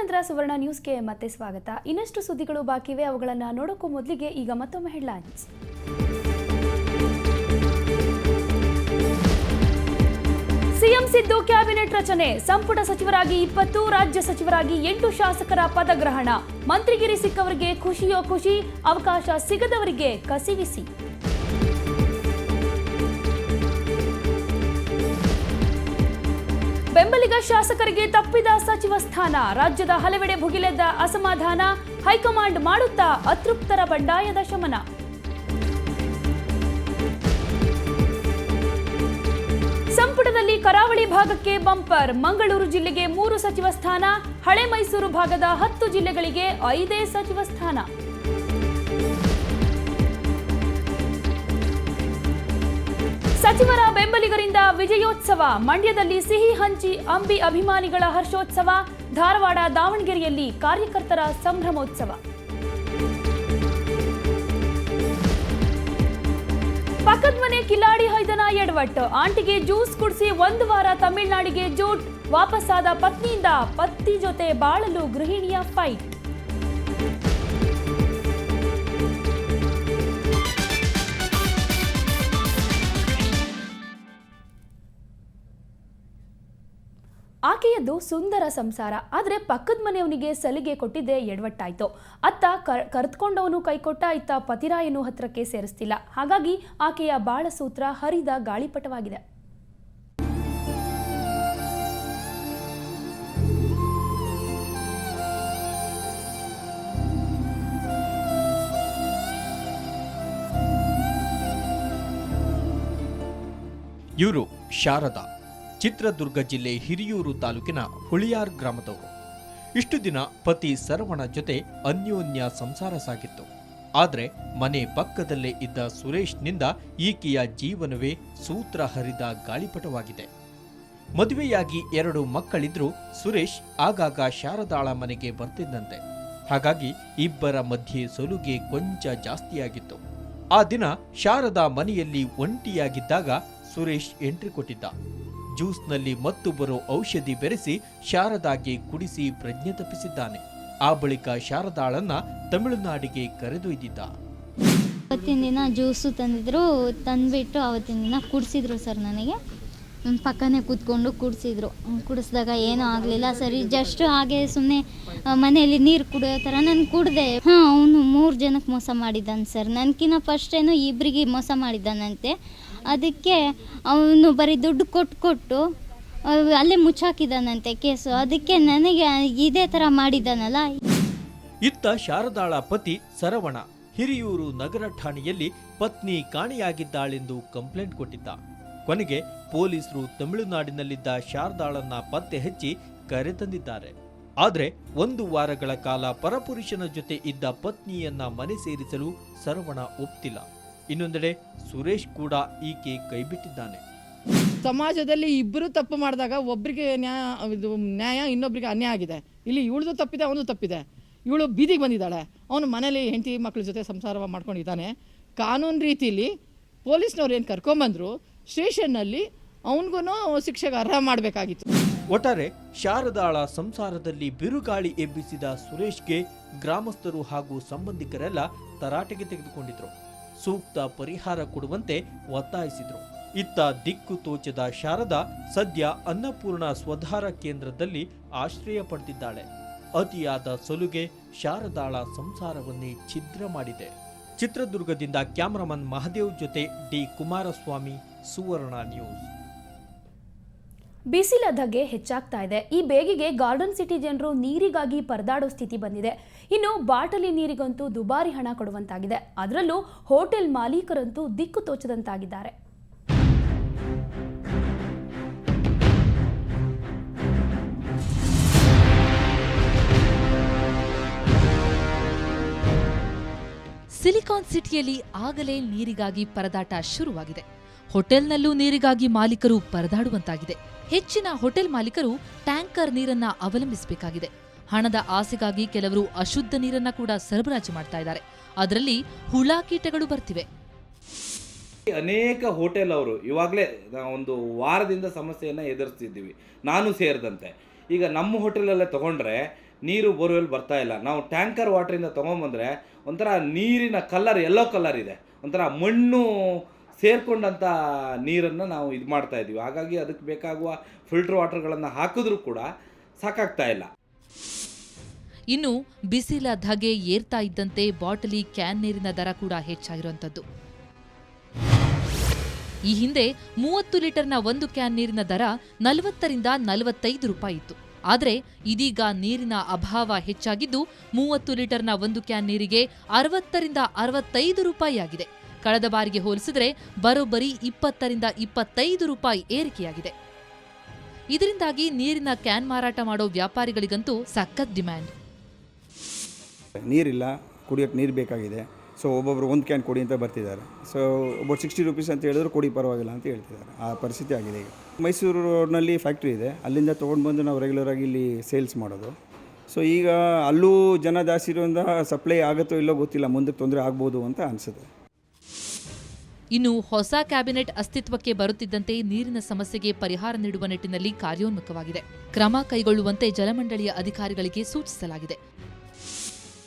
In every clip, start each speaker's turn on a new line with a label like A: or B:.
A: ನಂತರ ಸುವರ್ಣ ನ್ಯೂಸ್ಗೆ ಮತ್ತೆ ಸ್ವಾಗತ. ಇನ್ನಷ್ಟು ಸುದ್ದಿಗಳು ಬಾಕಿವೆ, ಅವುಗಳನ್ನು ನೋಡೋಕ್ಕೂ ಮೊದಲಿಗೆ ಈಗ ಮತ್ತೊಮ್ಮೆ ಹೆಡ್ಲೈನ್ಸ್. ಸಿಎಂ ಸಿದ್ದು ಕ್ಯಾಬಿನೆಟ್ ರಚನೆ, ಸಂಪುಟ ಸಚಿವರಾಗಿ 20, ರಾಜ್ಯ ಸಚಿವರಾಗಿ 8 ಶಾಸಕರ ಪದಗ್ರಹಣ. ಮಂತ್ರಿಗಿರಿ ಸಿಕ್ಕವರಿಗೆ ಖುಷಿಯೋ ಖುಷಿ, ಅವಕಾಶ ಸಿಗದವರಿಗೆ ಕಸಿವಿಸಿ. ಬೆಂಬಲಿಗ ಶಾಸಕರಿಗೆ ತಪ್ಪಿದ ಸಚಿವ ಸ್ಥಾನ, ರಾಜ್ಯದ ಹಲವೆಡೆ ಭುಗಿಲೆದ್ದ ಅಸಮಾಧಾನ, ಹೈಕಮಾಂಡ್ ಮಾಡುತ್ತಾ ಅತೃಪ್ತರ ಬಂಡಾಯದ ಶಮನ. ಸಂಪುಟದಲ್ಲಿ ಕರಾವಳಿ ಭಾಗಕ್ಕೆ ಬಂಪರ್, ಮಂಗಳೂರು ಜಿಲ್ಲೆಗೆ 3 ಸಚಿವ ಸ್ಥಾನ, ಹಳೆ ಮೈಸೂರು ಭಾಗದ 10 ಜಿಲ್ಲೆಗಳಿಗೆ 5 ಸಚಿವ ಸ್ಥಾನ. ಸಚಿವರ ಬೆಂಬಲಿಗರಿಂದ ವಿಜಯೋತ್ಸವ, ಮಂಡ್ಯದಲ್ಲಿ ಸಿಹಿ ಹಂಚಿ ಅಂಬಿ ಅಭಿಮಾನಿಗಳ ಹರ್ಷೋತ್ಸವ, ಧಾರವಾಡ ದಾವಣಗೆರೆಯಲ್ಲಿ ಕಾರ್ಯಕರ್ತರ ಸಂಭ್ರಮೋತ್ಸವ. ಪಕ್ಕದ ಮನೆ ಕಿಲಾಡಿ ಹೈದನ ಎಡವಟ್ಟು, ಆಂಟಿಗೆ ಜ್ಯೂಸ್ ಕುಡಿಸಿ 1 ವಾರ ತಮಿಳುನಾಡಿಗೆ ಜೂಟ್, ವಾಪಸ್ಸಾದ ಪತ್ನಿಯಿಂದ ಪತಿ ಜೊತೆ ಬಾಳಲು ಗೃಹಿಣಿಯ ಫೈಟ್. ಆಕೆಯದ್ದು ಸುಂದರ ಸಂಸಾರ, ಆದರೆ ಪಕ್ಕದ ಮನೆಯವನಿಗೆ ಸಲಿಗೆ ಕೊಟ್ಟಿದ್ದೆ ಎಡವಟ್ಟಾಯ್ತು. ಅತ್ತ ಕರೆದುಕೊಂಡವನು ಕೈಕೊಟ್ಟ, ಇತ್ತ ಪತಿರಾಯನು ಹತ್ರಕ್ಕೆ ಸೇರಿಸ್ತಿಲ್ಲ. ಹಾಗಾಗಿ ಆಕೆಯ ಬಾಳ ಸೂತ್ರ ಹರಿದ ಗಾಳಿಪಟವಾಗಿದೆ.
B: ಇವರು ಶಾರದಾ, ಚಿತ್ರದುರ್ಗ ಜಿಲ್ಲೆ ಹಿರಿಯೂರು ತಾಲೂಕಿನ ಹುಳಿಯಾರ್ ಗ್ರಾಮದವರು. ಇಷ್ಟು ದಿನ ಪತಿ ಸರವಣ ಜೊತೆ ಅನ್ಯೋನ್ಯ ಸಂಸಾರ ಸಾಗಿತ್ತು. ಆದರೆ ಮನೆ ಪಕ್ಕದಲ್ಲೇ ಇದ್ದ ಸುರೇಶ್ನಿಂದ ಈಕೆಯ ಜೀವನವೇ ಸೂತ್ರ ಹರಿದ ಗಾಳಿಪಟವಾಗಿದೆ. ಮದುವೆಯಾಗಿ 2 ಮಕ್ಕಳಿದ್ರೂ ಸುರೇಶ್ ಆಗಾಗ ಶಾರದಾಳ ಮನೆಗೆ ಬರ್ತಿದ್ದಂತೆ. ಹಾಗಾಗಿ ಇಬ್ಬರ ಮಧ್ಯೆ ಸಲುಗೆ ಕೊಂಚ ಜಾಸ್ತಿಯಾಗಿತ್ತು. ಆ ದಿನ ಶಾರದಾ ಮನೆಯಲ್ಲಿ ಒಂಟಿಯಾಗಿದ್ದಾಗ ಸುರೇಶ್ ಎಂಟ್ರಿ ಕೊಟ್ಟಿದ್ದ. ಜ್ಯೂಸ್ನಲ್ಲಿ ಮತ್ತು ಬರೋ ಔಷಧಿ ಬೆರೆಸಿ ಶಾರದಾಗೆ ಕುಡಿಸಿ ಪ್ರಜ್ಞೆ ತಪ್ಪಿಸಿದ್ದಾನೆ. ಆ ಬಳಿಕ ಶಾರದಾಳನ್ನ ತಮಿಳುನಾಡಿಗೆ ಕರೆದೊಯ್ದಿದ್ದ.
C: ಅವತ್ತಿನ ದಿನ ಜ್ಯೂಸು ತಂದ್ಬಿಟ್ಟು ಅವತ್ತಿನ ದಿನ ಕುಡಿಸಿದ್ರು ಸರ್. ನನಗೆ ಪಕ್ಕನೇ ಕೂತ್ಕೊಂಡು ಕುಡಿಸಿದ್ರು. ಕುಡಿಸಿದಾಗ ಏನೂ ಆಗಲಿಲ್ಲ. ಸರಿ, ಜಸ್ಟ್ ಹಾಗೆ ಸುಮ್ಮನೆ ಮನೆಯಲ್ಲಿ ನೀರು ಕುಡಿಯೋ ಥರ ನಾನು ಕುಡಿದೆ. ಅವನು 3 ಜನಕ್ಕೆ ಮೋಸ ಮಾಡಿದ್ದಾನೆ ಸರ್. ನನಗಿನ್ನ ಫಸ್ಟ್ ಏನೋ 2 ಮೋಸ ಮಾಡಿದ್ದಾನಂತೆ. ಅದಕ್ಕೆ ಅವನು ಬರೀ ದುಡ್ಡು ಕೊಟ್ಟು ಅಲ್ಲೇ ಮುಚ್ಚಾಕಿದ್ದಾನಂತೆ ಕೇಸು. ಅದಕ್ಕೆ ನನಗೆ ಇದೇ ಥರ ಮಾಡಿದ್ದಾನಲ್ಲ.
B: ಇತ್ತ ಶಾರದಾಳ ಪತಿ ಸರವಣ ಹಿರಿಯೂರು ನಗರ ಠಾಣೆಯಲ್ಲಿ ಪತ್ನಿ ಕಾಣೆಯಾಗಿದ್ದಾಳೆಂದು ಕಂಪ್ಲೇಂಟ್ ಕೊಟ್ಟಿದ್ದ. ಕೊನೆಗೆ ಪೊಲೀಸರು ತಮಿಳುನಾಡಿನಲ್ಲಿದ್ದ ಶಾರದಾಳನ್ನ ಪತ್ತೆ ಹಚ್ಚಿ ಕರೆತಂದಿದ್ದಾರೆ. ಆದರೆ 1 ವಾರಗಳ ಕಾಲ ಪರಪುರುಷನ ಜೊತೆ ಇದ್ದ ಪತ್ನಿಯನ್ನ ಮನೆ ಸೇರಿಸಲು ಸರವಣ ಒಪ್ತಿಲ್ಲ. ಇನ್ನೊಂದೆಡೆ ಸುರೇಶ್ ಕೂಡ ಈಕೆ ಕೈಬಿಟ್ಟಿದ್ದಾನೆ.
D: ಸಮಾಜದಲ್ಲಿ ಇಬ್ಬರು ತಪ್ಪು ಮಾಡಿದಾಗ ಒಬ್ಬರಿಗೆ ನ್ಯಾಯ ಇನ್ನೊಬ್ಬರಿಗೆ ಅನ್ಯಾಯ ಆಗಿದೆ. ಇಲ್ಲಿ ಇವಳದು ತಪ್ಪಿದೆ, ಅವನು ತಪ್ಪಿದೆ. ಇವಳು ಬೀದಿಗೆ ಬಂದಿದ್ದಾಳೆ, ಅವನು ಮನೇಲಿ ಹೆಂಡತಿ ಮಕ್ಕಳ ಜೊತೆ ಸಂಸಾರ ಮಾಡ್ಕೊಂಡಿದ್ದಾನೆ. ಕಾನೂನು ರೀತಿಯಲ್ಲಿ ಪೊಲೀಸ್ನವ್ರು ಏನು ಕರ್ಕೊಂಬಂದರು, ಸ್ಟೇಷನ್ನಲ್ಲಿ ಅವನಿಗೂ ಶಿಕ್ಷೆಗೆ ಅರ್ಹ ಮಾಡಬೇಕಾಗಿತ್ತು.
B: ಒಟ್ಟಾರೆ ಶಾರದಾಳ ಸಂಸಾರದಲ್ಲಿ ಬಿರುಗಾಳಿ ಎಬ್ಬಿಸಿದ ಸುರೇಶ್ಗೆ ಗ್ರಾಮಸ್ಥರು ಹಾಗೂ ಸಂಬಂಧಿಕರೆಲ್ಲ ತರಾಟೆಗೆ ತೆಗೆದುಕೊಂಡಿದ್ರು. ಸೂಕ್ತ ಪರಿಹಾರ ಕೊಡುವಂತೆ ಒತ್ತಾಯಿಸಿದ್ರು. ಇತ್ತ ದಿಕ್ಕು ತೋಚದ ಶಾರದಾ ಸದ್ಯ ಅನ್ನಪೂರ್ಣ ಸ್ವಧಾರ ಕೇಂದ್ರದಲ್ಲಿ ಆಶ್ರಯ ಪಡೆದಿದ್ದಾಳೆ. ಅತಿಯಾದ ಸಲುಗೆ ಶಾರದಾಳ ಸಂಸಾರವನ್ನೇ ಛಿದ್ರ ಮಾಡಿದೆ. ಚಿತ್ರದುರ್ಗದಿಂದ ಕ್ಯಾಮರಾಮನ್ ಮಹದೇವ್ ಜೊತೆ ಡಿ ಕುಮಾರಸ್ವಾಮಿ, ಸುವರ್ಣ ನ್ಯೂಸ್.
A: ಬಿಸಿಲ ಧಗೆ ಹೆಚ್ಚಾಗ್ತಾ ಇದೆ. ಈ ಬೇಗೆಗೆ ಗಾರ್ಡನ್ ಸಿಟಿ ಜನರು ನೀರಿಗಾಗಿ ಪರದಾಡೋ ಸ್ಥಿತಿ ಬಂದಿದೆ. ಇನ್ನು ಬಾಟಲಿ ನೀರಿಗಂತೂ ದುಬಾರಿ ಹಣ ಕೊಡುವಂತಾಗಿದೆ. ಅದರಲ್ಲೂ ಹೋಟೆಲ್ ಮಾಲೀಕರಂತೂ ದಿಕ್ಕು ತೋಚದಂತಾಗಿದ್ದಾರೆ.
E: ಸಿಲಿಕಾನ್ ಸಿಟಿಯಲ್ಲಿ ಆಗಲೇ ನೀರಿಗಾಗಿ ಪರದಾಟ ಶುರುವಾಗಿದೆ. ಹೋಟೆಲ್ನಲ್ಲೂ ನೀರಿಗಾಗಿ ಮಾಲೀಕರು ಪರದಾಡುವಂತಾಗಿದೆ. ಹೆಚ್ಚಿನ ಹೋಟೆಲ್ ಮಾಲೀಕರು ಟ್ಯಾಂಕರ್ ನೀರನ್ನ ಅವಲಂಬಿಸಬೇಕಾಗಿದೆ. ಹಣದ ಆಸೆಗಾಗಿ ಕೆಲವರು ಅಶುದ್ಧ ನೀರನ್ನ ಕೂಡ ಸರಬರಾಜು ಮಾಡ್ತಾ ಇದ್ದಾರೆ. ಅದರಲ್ಲಿ ಹುಳ ಕೀಟಗಳು ಬರ್ತಿವೆ.
F: ಅನೇಕ ಹೋಟೆಲ್ ಅವರು ಇವಾಗಲೇ ಒಂದು ವಾರದಿಂದ ಸಮಸ್ಯೆಯನ್ನು ಎದುರಿಸ್ತಿದ್ದೀವಿ, ನಾನು ಸೇರಿದಂತೆ. ಈಗ ನಮ್ಮ ಹೋಟೆಲಲ್ಲೇ ತೊಗೊಂಡ್ರೆ ನೀರು ಬೋರ್ವೆಲ್ ಬರ್ತಾ ಇಲ್ಲ. ನಾವು ಟ್ಯಾಂಕರ್ ವಾಟ್ರಿಂದ ತೊಗೊಂಬಂದರೆ ಒಂಥರ ನೀರಿನ ಕಲರ್ ಯೆಲ್ಲೋ ಕಲರ್ ಇದೆ, ಒಂಥರ ಮಣ್ಣು ಸೇರಿಕೊಂಡಂಥ ನೀರನ್ನು ನಾವು ಇದು ಮಾಡ್ತಾಯಿದ್ದೀವಿ. ಹಾಗಾಗಿ ಅದಕ್ಕೆ ಬೇಕಾಗುವ ಫಿಲ್ಟರ್ ವಾಟರ್ಗಳನ್ನು ಹಾಕಿದ್ರೂ ಕೂಡ ಸಾಕಾಗ್ತಾ ಇಲ್ಲ.
E: ಇನ್ನು ಬಿಸಿಲ ಧಗೆ ಏರ್ತಾ ಇದ್ದಂತೆ ಬಾಟಲಿ ಕ್ಯಾನ್ ನೀರಿನ ದರ ಕೂಡ ಹೆಚ್ಚಾಗಿರುವಂಥದ್ದು. ಈ ಹಿಂದೆ 30 ಲೀಟರ್ನ ಒಂದು ಕ್ಯಾನ್ ನೀರಿನ ದರ 40ರಿಂದ 45 ರೂಪಾಯಿ ಇತ್ತು. ಆದರೆ ಇದೀಗ ನೀರಿನ ಅಭಾವ ಹೆಚ್ಚಾಗಿದ್ದು 30 ಲೀಟರ್ನ ಒಂದು ಕ್ಯಾನ್ ನೀರಿಗೆ 60ರಿಂದ 65 ರೂಪಾಯಿ ಆಗಿದೆ. ಕಳೆದ ಬಾರಿಗೆ ಹೋಲಿಸಿದರೆ ಬರೋಬ್ಬರಿ 20ರಿಂದ 25 ರೂಪಾಯಿ ಏರಿಕೆಯಾಗಿದೆ. ಇದರಿಂದಾಗಿ ನೀರಿನ ಕ್ಯಾನ್ ಮಾರಾಟ ಮಾಡೋ ವ್ಯಾಪಾರಿಗಳಿಗಂತೂ ಸಖತ್ ಡಿಮ್ಯಾಂಡ್.
G: ನೀರಿಲ್ಲ, ಕುಡಿಯೋಕ್ಕೆ ನೀರು ಬೇಕಾಗಿದೆ. ಸೊ ಒಬ್ಬೊಬ್ಬರು ಒಂದು ಕ್ಯಾನ್ ಕೊಡಿ ಅಂತ ಬರ್ತಿದ್ದಾರೆ. ಸೊ ಒಬ್ಬರು 60 ರೂಪೀಸ್ ಅಂತ ಹೇಳಿದ್ರು ಕೊಡಿ ಪರವಾಗಿಲ್ಲ ಅಂತ ಹೇಳ್ತಿದ್ದಾರೆ. ಆ ಪರಿಸ್ಥಿತಿ ಆಗಿದೆ ಈಗ. ಮೈಸೂರು ರೋಡ್ನಲ್ಲಿ ಫ್ಯಾಕ್ಟ್ರಿ ಇದೆ, ಅಲ್ಲಿಂದ ತೊಗೊಂಡು ಬಂದು ನಾವು ರೆಗ್ಯುಲರಾಗಿ ಇಲ್ಲಿ ಸೇಲ್ಸ್ ಮಾಡೋದು. ಸೊ ಈಗ ಅಲ್ಲೂ ಜನ ಜಾಸ್ತಿ ಇರೋದ್ರಿಂದ ಸಪ್ಲೈ ಆಗುತ್ತೋ ಇಲ್ಲೋ ಗೊತ್ತಿಲ್ಲ, ಮುಂದಕ್ಕೆ ತೊಂದರೆ ಆಗ್ಬೋದು ಅಂತ ಅನಿಸುತ್ತೆ.
E: ಇನ್ನು ಹೊಸ ಕ್ಯಾಬಿನೆಟ್ ಅಸ್ತಿತ್ವಕ್ಕೆ ಬರುತ್ತಿದ್ದಂತೆ ನೀರಿನ ಸಮಸ್ಯೆಗೆ ಪರಿಹಾರ ನೀಡುವ ನಿಟ್ಟಿನಲ್ಲಿ ಕಾರ್ಯೋನ್ಮುಖವಾಗಿದೆ. ಕ್ರಮ ಕೈಗೊಳ್ಳುವಂತೆ ಜಲಮಂಡಳಿಯ ಅಧಿಕಾರಿಗಳಿಗೆ ಸೂಚಿಸಲಾಗಿದೆ.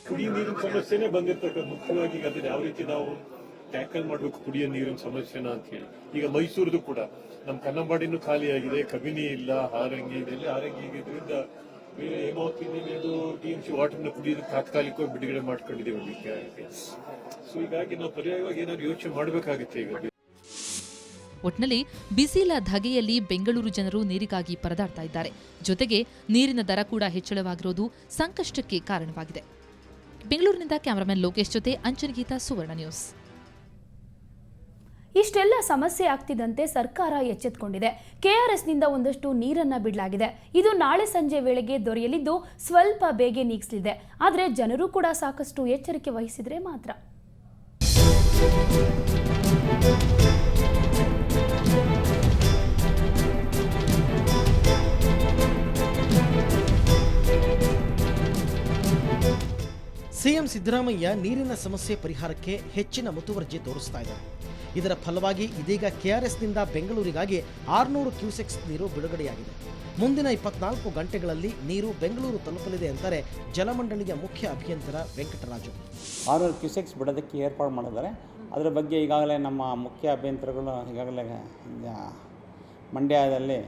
H: ಕುಡಿಯ ನೀರಿನ ಸಮಸ್ಯೆನೇ ಬಂದಿರ್ತಕ್ಕಂಥ ಮುಖ್ಯವಾಗಿ ಅದನ್ನ ಯಾವ ರೀತಿ ನಾವು ಟ್ಯಾಕಲ್ ಮಾಡಬೇಕು ಕುಡಿಯೋ ನೀರಿನ ಸಮಸ್ಯೆನ ಅಂತ ಹೇಳಿ. ಈಗ ಮೈಸೂರದು ಕೂಡ ನಮ್ಮ ಕನ್ನಂಬಾಡಿನೂ ಖಾಲಿಯಾಗಿದೆ, ಕಬಿನಿ ಇಲ್ಲ, ಹಾರಂಗಿ ಇದೆ. ಹಾರಂಗಿ ಇದರಿಂದ ಬೇರೆ ಹೇಮಾವತಿದು TMC ವಾಟರ್ನ ಕುಡಿಯೋದಕ್ಕೆ ತಾತ್ಕಾಲಿಕವಾಗಿ ಬಿಡುಗಡೆ ಮಾಡ್ಕೊಂಡಿದ್ದೇವೆ. ಸೊ ಹೀಗಾಗಿ ನಾವು ಪರ್ಯಾಯವಾಗಿ ಏನಾದ್ರು ಯೋಚನೆ ಮಾಡಬೇಕಾಗುತ್ತೆ ಈಗ.
E: ಒಟ್ನಲ್ಲಿ ಬಿಸಿಲ ಧಗೆಯಲ್ಲಿ ಬೆಂಗಳೂರು ಜನರು ನೀರಿಗಾಗಿ ಪರದಾಡ್ತಾ ಇದ್ದಾರೆ. ಜೊತೆಗೆ ನೀರಿನ ದರ ಕೂಡ ಹೆಚ್ಚಳವಾಗಿರೋದು ಸಂಕಷ್ಟಕ್ಕೆ ಕಾರಣವಾಗಿದೆ. ಬೆಂಗಳೂರಿನಿಂದ ಕ್ಯಾಮರಾಮನ್ ಲೋಕೇಶ್ ಜೊತೆ ಅಂಚನಗೀತಾ, ಸುವರ್ಣ ನ್ಯೂಸ್.
A: ಇಷ್ಟೆಲ್ಲ ಸಮಸ್ಯೆ ಆಗ್ತಿದ್ದಂತೆ ಸರ್ಕಾರ ಎಚ್ಚೆತ್ತುಕೊಂಡಿದೆ. ಕೆಆರ್ಎಸ್ನಿಂದ ಒಂದಷ್ಟು ನೀರನ್ನ ಬಿಡಲಾಗಿದೆ. ಇದು ನಾಳೆ ಸಂಜೆ ವೇಳೆಗೆ ದೊರೆಯಲಿದ್ದು ಸ್ವಲ್ಪ ಬೇಗ ನೀಗಿಸಲಿದೆ. ಆದರೆ ಜನರು ಕೂಡ ಸಾಕಷ್ಟು ಎಚ್ಚರಿಕೆ ವಹಿಸಿದ್ರೆ ಮಾತ್ರ.
I: ಸಿಎಂ ಸಿದ್ದರಾಮಯ್ಯ ನೀರಿನ ಸಮಸ್ಯೆ ಪರಿಹಾರಕ್ಕೆ ಹೆಚ್ಚಿನ ಮುತುವರ್ಜಿ ತೋರಿಸ್ತಾ ಇದ್ದಾರೆ. ಇದರ ಫಲವಾಗಿ ಇದೀಗ ಕೆಆರ್ಎಸ್ನಿಂದ ಬೆಂಗಳೂರಿಗಾಗಿ 600 ಕ್ಯೂಸೆಕ್ಸ್ ನೀರು ಬಿಡುಗಡೆಯಾಗಿದೆ. ಮುಂದಿನ 24 ಗಂಟೆಗಳಲ್ಲಿ ನೀರು ಬೆಂಗಳೂರು ತಲುಪಲಿದೆ ಅಂತಾರೆ ಜಲಮಂಡಳಿಯ ಮುಖ್ಯ ಅಭಿಯಂತರ ವೆಂಕಟರಾಜು.
J: 600 ಕ್ಯೂಸೆಕ್ಸ್ ಬಿಡೋದಕ್ಕೆ ಏರ್ಪಾಡು ಮಾಡಿದ್ದಾರೆ. ಅದರ ಬಗ್ಗೆ ಈಗಾಗಲೇ ನಮ್ಮ ಮುಖ್ಯ ಅಭಿಯಂತರಗಳು ಈಗಾಗಲೇ ಮಂಡ್ಯದಲ್ಲಿ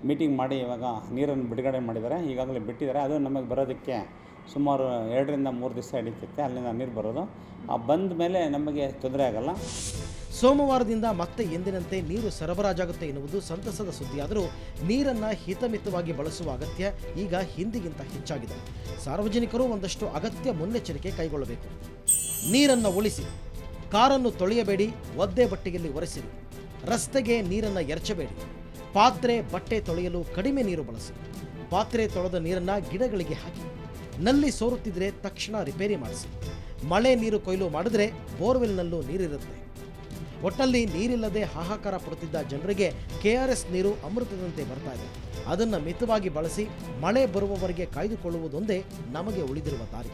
J: ಮೀಟಿಂಗ್ ಮಾಡಿ ಇವಾಗ ನೀರನ್ನು ಬಿಡುಗಡೆ ಮಾಡಿದ್ದಾರೆ. ಈಗಾಗಲೇ ಬಿಟ್ಟಿದ್ದಾರೆ. ಅದು ನಮಗೆ ಬರೋದಕ್ಕೆ ಸುಮಾರು 2 ರಿಂದ 3 ದಿವಸ ಹಿಡಿಯುತ್ತೆ ಅಲ್ಲಿಂದ ನೀರು ಬರೋದು. ಬಂದ ಮೇಲೆ ನಮಗೆ ತೊಂದರೆ ಆಗಲ್ಲ.
I: ಸೋಮವಾರದಿಂದ ಮತ್ತೆ ಎಂದಿನಂತೆ ನೀರು ಸರಬರಾಜಾಗುತ್ತೆ ಎನ್ನುವುದು ಸಂತಸದ ಸುದ್ದಿಯಾದರೂ ನೀರನ್ನು ಹಿತಮಿತವಾಗಿ ಬಳಸುವ ಅಗತ್ಯ ಈಗ ಹಿಂದಿಗಿಂತ ಹೆಚ್ಚಾಗಿದೆ. ಸಾರ್ವಜನಿಕರು ಒಂದಷ್ಟು ಅಗತ್ಯ ಮುನ್ನೆಚ್ಚರಿಕೆ ಕೈಗೊಳ್ಳಬೇಕು. ನೀರನ್ನು ಉಳಿಸಿ, ಕಾರನ್ನು ತೊಳೆಯಬೇಡಿ, ಒದ್ದೆ ಬಟ್ಟೆಯಲ್ಲಿ ಒರೆಸಿರಿ, ರಸ್ತೆಗೆ ನೀರನ್ನು ಎರಚಬೇಡಿ, ಪಾತ್ರೆ ಬಟ್ಟೆ ತೊಳೆಯಲು ಕಡಿಮೆ ನೀರು ಬಳಸಿ, ಪಾತ್ರೆ ತೊಳೆದ ನೀರನ್ನು ಗಿಡಗಳಿಗೆ ಹಾಕಿ, ನಲ್ಲಿ ಸೋರುತ್ತಿದ್ರೆ ತಕ್ಷಣ ರಿಪೇರಿ ಮಾಡಿಸಿ, ಮಳೆ ನೀರು ಕೊಯ್ಲು ಮಾಡಿದ್ರೆ ಬೋರ್ವೆಲ್ನಲ್ಲೂ ನೀರಿರುತ್ತೆ. ಒಟ್ಟಲ್ಲಿ ನೀರಿಲ್ಲದೆ ಹಾಹಾಕಾರ ಪಡುತ್ತಿದ್ದ ಜನರಿಗೆ ಕೆಆರ್ಎಸ್ ನೀರು ಅಮೃತದಂತೆ ಬರ್ತಾ ಇದೆ. ಅದನ್ನು ಮಿತವಾಗಿ ಬಳಸಿ ಮಳೆ ಬರುವವರೆಗೆ ಕಾಯ್ದುಕೊಳ್ಳುವುದೊಂದೇ ನಮಗೆ ಉಳಿದಿರುವ ದಾರಿ.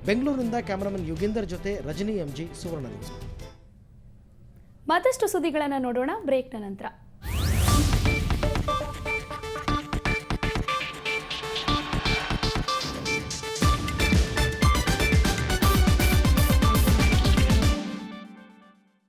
I: ಬೆಂಗಳೂರಿನಿಂದ ಕ್ಯಾಮರಾಮನ್ ಯುಗೇಂದರ್ ಜೊತೆ ರಜನಿ MG, ಸುವರ್ಣ ನ್ಯೂಸ್.
A: ಮತ್ತಷ್ಟು ಸುದ್ದಿಗಳನ್ನು ನೋಡೋಣ ಬ್ರೇಕ್ನ ನಂತರ.